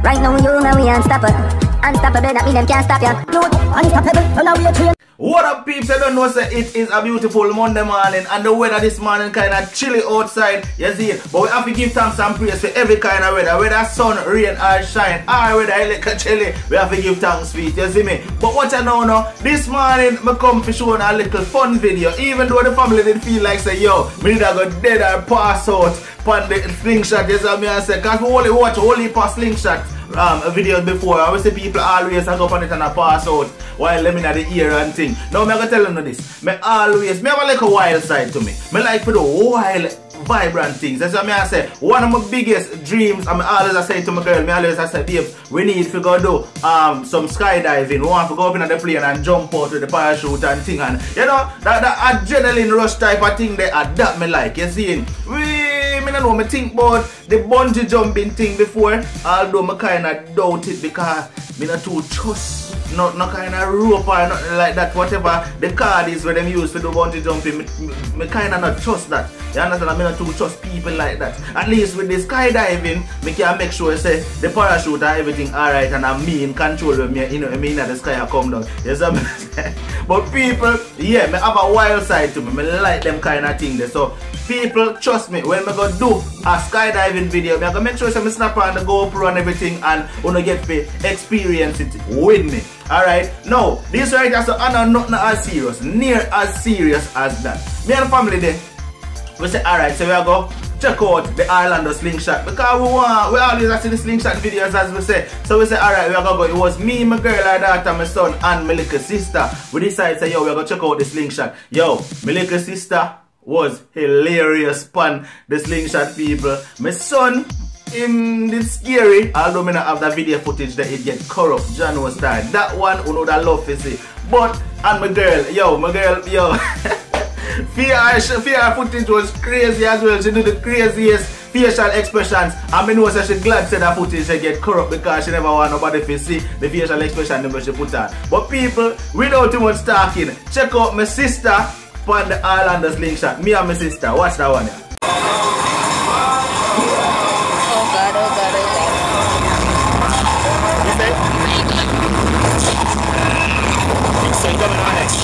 Right now you know we unstoppable. Unstoppable, that mean them can't stop ya. Unstoppable, so now we are trained. What up, peeps? I don't know, say it is a beautiful Monday morning, and the weather this morning kind of chilly outside, you see. But we have to give thanks and praise for every kind of weather, whether sun, rain, or shine, or whether it's like chilly, we have to give thanks for it, you see me. But what you know now, this morning, I come for showing a little fun video, even though the family didn't feel like say, yo, me need to go dead or pass out on the slingshot, you see me I say, because we only watch only pass slingshot videos before. I see people always go up on it and I pass out while them in the ear and thing. Now I'm gonna tell you this. Me have a like a wild side to me. Me like for the wild, vibrant things. That's what I say. One of my biggest dreams, I always say to my girl, I say, babe, we need to go do some skydiving. We want to go up in the plane and jump out with the parachute and thing. And you know, that adrenaline rush type of thing that me like. You see? I don't know, I think about the bungee jumping thing before, although I kind of doubt it because I not too trust, not kind of rope or nothing like that, whatever the card is where them use to do bungee jumping, I kind of not trust that. You understand? I not too trust people like that. At least with the skydiving, I can make sure say the parachute and everything alright and I'm me in control when me, you know, me in the sky I come down. You see what I'm saying? But people, yeah, I have a wild side to me. I like them kind of thing there. So people, trust me, when I go do a skydiving video, I go make sure I snap on the GoPro and everything and wanna get to experience it with me. Alright, now this right here, so I know nothing as serious, near as serious as that. Me and the family there, we say alright, so we are go check out the Orlando slingshot because we always see the slingshot videos as we say. So we say alright, we are gonna go. It was me, my girl, my daughter, my son, and my little sister. We decided to say, yo, we are gonna check out the slingshot. Yo, my little sister was hilarious on the slingshot, people. My son, him is scary, although I don't have the video footage that it get corrupt, John was style. That one, you know, that love to see. But, and my girl, yo. Fear footage was crazy as well. She do the craziest facial expressions. And I know that she glad say that footage she get corrupt because she never want nobody to see the facial expression that she put on. But people, without too much talking, check out my sister on the Orlando slingshot. Me and my sister. Watch that one here. Oh God, oh God, oh God. You say? Big sun coming on next.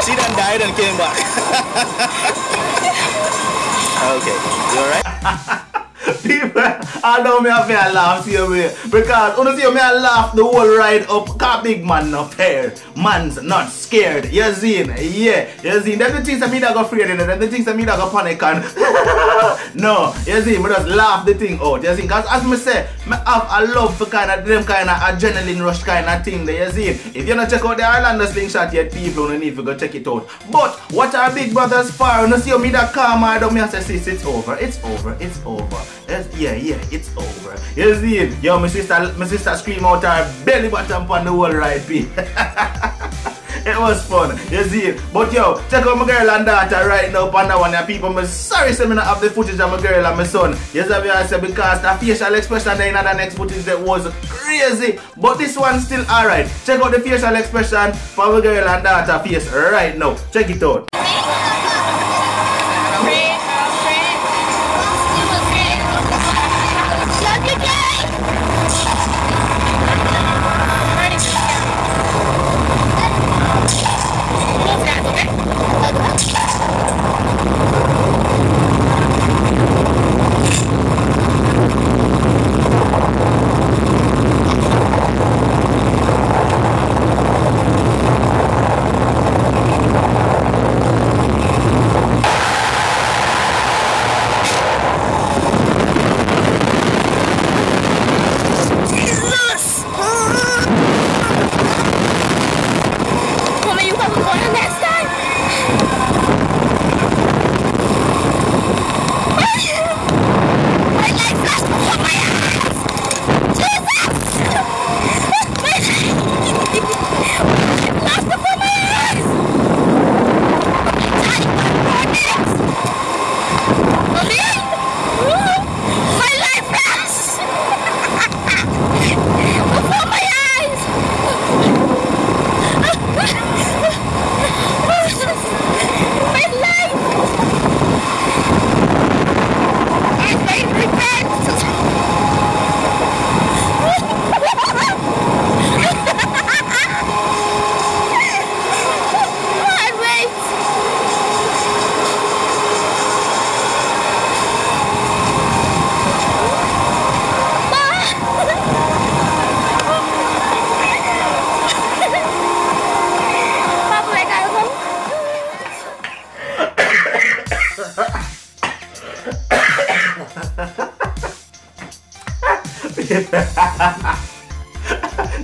She done died and came back. Okay, you alright? People, I know me have a laugh here because when you see me I laugh the whole ride up, cause big man up here. Man's not scared. You see? Yeah, you see. There's the things that me that go afraid and there's the things that me that go panic and no, you see, me just laugh the thing out. You see, because as me say, me have a love for kind of them kind of adrenaline rush kind of thing there, you see. If you not check out the Orlando slingshot yet, people don't need to go check it out. But what are big brothers for? When you see me that calm I don't me say sis, it's over, it's over, it's over. Yes, yeah, it's over. You see it? Yo, my sister scream out her belly button on the whole right, P. It was fun, you see it. But yo, check out my girl and daughter right now on that one. And people, I'm sorry say me not have the footage of my girl and my son. Yes, I say because the facial expression there in the next footage that was crazy. But this one's still alright. Check out the facial expression for my girl and daughter face right now. Check it out.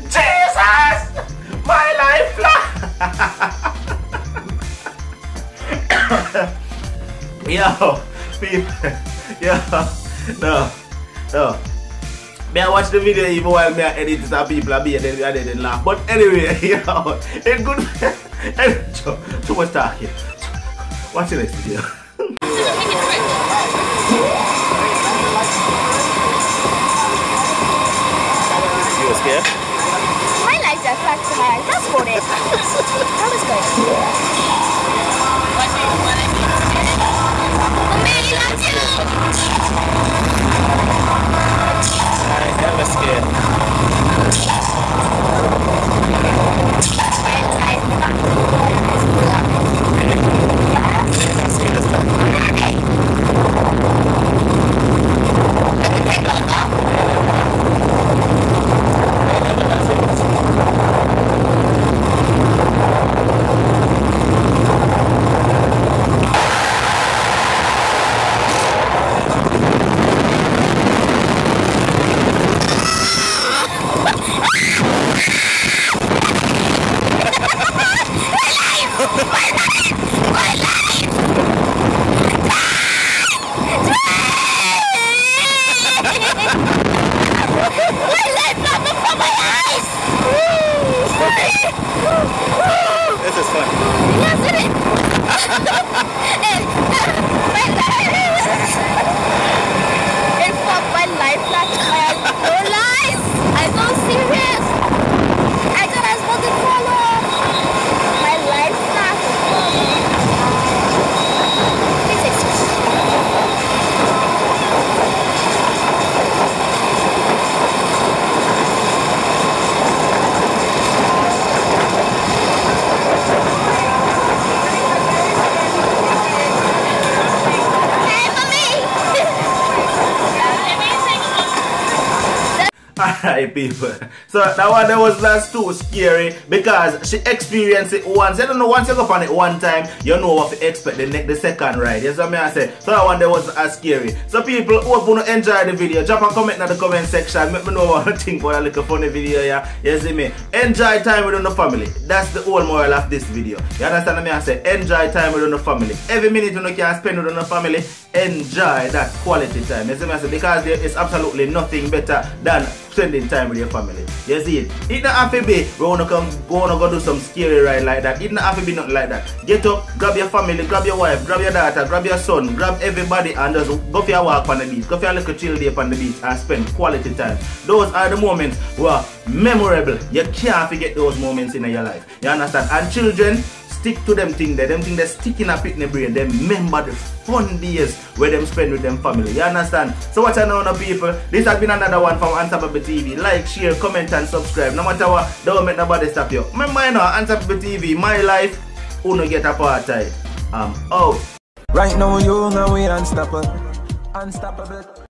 Jesus! My lifeline! Yo, people. Yo, no. Me I watch the video even while me I edit it and people are being and then laugh. But anyway, yo, it's good. Too much talking. Watch the next video. You were scared? My life just like tonight. That's for it. That was good. Mommy, love you. I never scared. Alright, people. So that one that was last too scary because she experienced it once. You don't know, once you go on it one time, you know what to expect the second ride. You see what I say? So that one that was as scary. So people, hope you enjoy the video. Drop a comment in the comment section. Let me know what you think about a little funny video. Yeah, you see me? Enjoy time with the family. That's the whole moral of this video. You understand me? I say enjoy time with the family. Every minute you can spend with the family, enjoy that quality time. You see me? I say because there is absolutely nothing better than spending time with your family. You see it? It not have to be we wanna go do some scary ride like that. It not have to be nothing like that. Get up, grab your family, grab your wife, grab your daughter, grab your son, grab everybody and just go for your walk on the beach. Go for a little chill day on the beach and spend quality time. Those are the moments were memorable. You can't forget those moments in your life. You understand? And children, stick to them thing there. Them thing that stick in a picnic brain. They remember the fun days where them spend with them family. You understand? So what I know now, people, this has been another one from Unstoppable TV. Like, share, comment and subscribe. No matter what, don't make nobody stop you. Remember, you know, Unstoppable TV, my life, uno get apartheid. I'm out. Right now you know we unstoppable. Unstoppable.